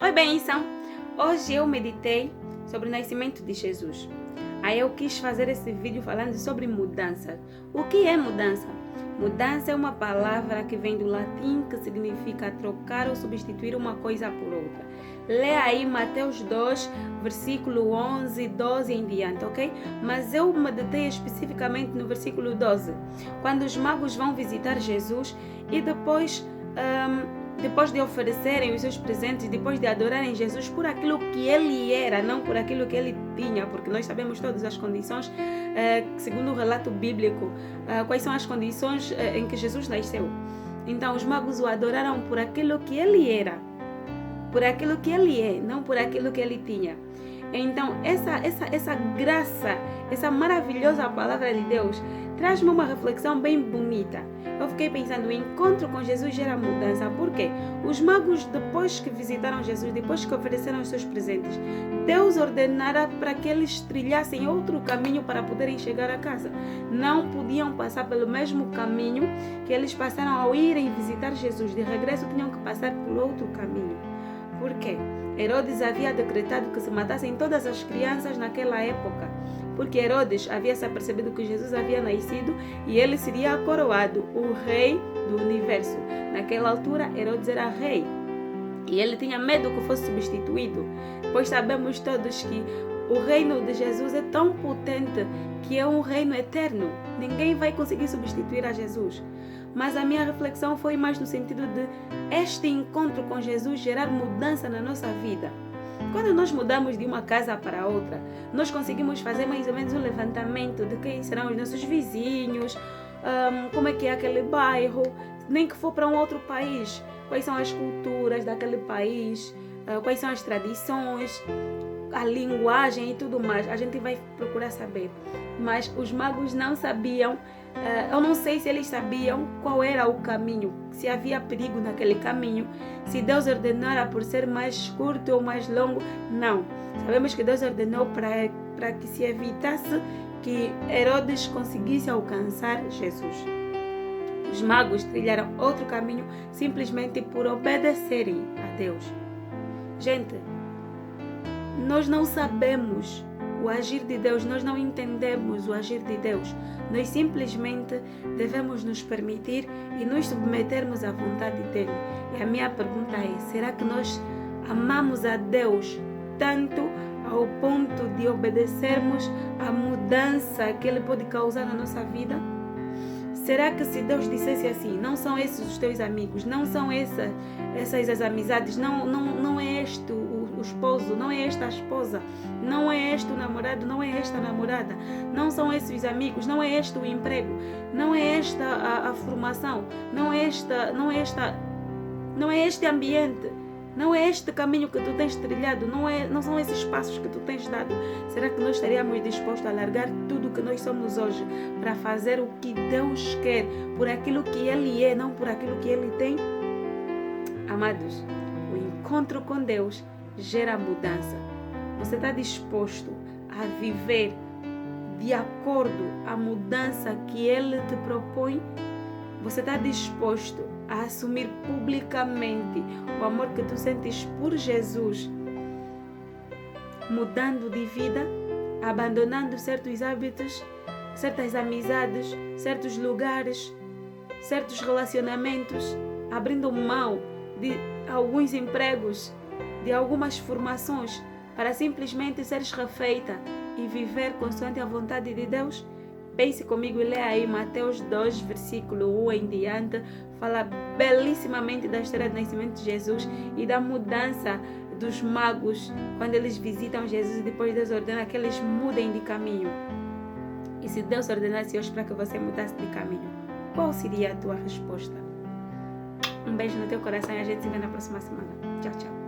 Oi, benção! Hoje eu meditei sobre o nascimento de Jesus. Aí eu quis fazer esse vídeo falando sobre mudança. O que é mudança? Mudança é uma palavra que vem do latim que significa trocar ou substituir uma coisa por outra. Lê aí Mateus 2, versículo 11, 12 em diante, ok? Mas eu meditei especificamente no versículo 12, quando os magos vão visitar Jesus e depois de oferecerem os seus presentes, depois de adorarem Jesus por aquilo que ele era, não por aquilo que ele tinha, porque nós sabemos todas as condições, segundo o relato bíblico, quais são as condições em que Jesus nasceu. Então os magos o adoraram por aquilo que ele era, por aquilo que ele é, não por aquilo que ele tinha. Então essa graça, essa maravilhosa palavra de Deus traz-me uma reflexão bem bonita. Eu fiquei pensando, o encontro com Jesus gera mudança. Por quê? Os magos, depois que visitaram Jesus, depois que ofereceram os seus presentes, Deus ordenara para que eles trilhassem outro caminho para poderem chegar a casa. Não podiam passar pelo mesmo caminho que eles passaram ao irem visitar Jesus. De regresso tinham que passar por outro caminho. Por quê? Herodes havia decretado que se matassem todas as crianças naquela época, porque Herodes havia se apercebido que Jesus havia nascido e ele seria coroado, o rei do universo. Naquela altura, Herodes era rei e ele tinha medo que fosse substituído, pois sabemos todos que o reino de Jesus é tão potente que é um reino eterno. Ninguém vai conseguir substituir a Jesus. Mas a minha reflexão foi mais no sentido de este encontro com Jesus gerar mudança na nossa vida. Quando nós mudamos de uma casa para outra, nós conseguimos fazer mais ou menos um levantamento de quem serão os nossos vizinhos, como é que é aquele bairro, nem que for para um outro país, quais são as culturas daquele país, quais são as tradições, a linguagem e tudo mais. A gente vai procurar saber. Mas os magos não sabiam, eu não sei se eles sabiam qual era o caminho, se havia perigo naquele caminho, se Deus ordenara por ser mais curto ou mais longo. Não. Sabemos que Deus ordenou para que se evitasse que Herodes conseguisse alcançar Jesus. Os magos trilharam outro caminho simplesmente por obedecerem a Deus. Gente, nós não sabemos o agir de Deus, nós não entendemos o agir de Deus. Nós simplesmente devemos nos permitir e nos submetermos à vontade dele. E a minha pergunta é, será que nós amamos a Deus tanto ao ponto de obedecermos à mudança que ele pode causar na nossa vida? Será que se Deus dissesse assim, não são esses os teus amigos, não são essas as amizades, não é este o esposo, não é esta a esposa, não é este o namorado, não é esta a namorada, não são esses os amigos, não é este o emprego, não é esta a formação, não é este ambiente, não é este caminho que tu tens trilhado, não são esses passos que tu tens dado. Será que nós estaríamos dispostos a largar tudo o que nós somos hoje para fazer o que Deus quer, por aquilo que Ele é, não por aquilo que Ele tem? Amados, o encontro com Deus gera mudança. Você está disposto a viver de acordo à mudança que Ele te propõe? Você está disposto a assumir publicamente o amor que tu sentes por Jesus, mudando de vida, abandonando certos hábitos, certas amizades, certos lugares, certos relacionamentos, abrindo mão de alguns empregos, de algumas formações, para simplesmente seres refeita e viver consoante a vontade de Deus? Pense comigo e lê aí Mateus 2, versículo 1 em diante. Fala belíssimamente da história do nascimento de Jesus e da mudança dos magos quando eles visitam Jesus e depois Deus ordena que eles mudem de caminho. E se Deus ordenasse hoje para que você mudasse de caminho, qual seria a tua resposta? Um beijo no teu coração e a gente se vê na próxima semana. Tchau, tchau.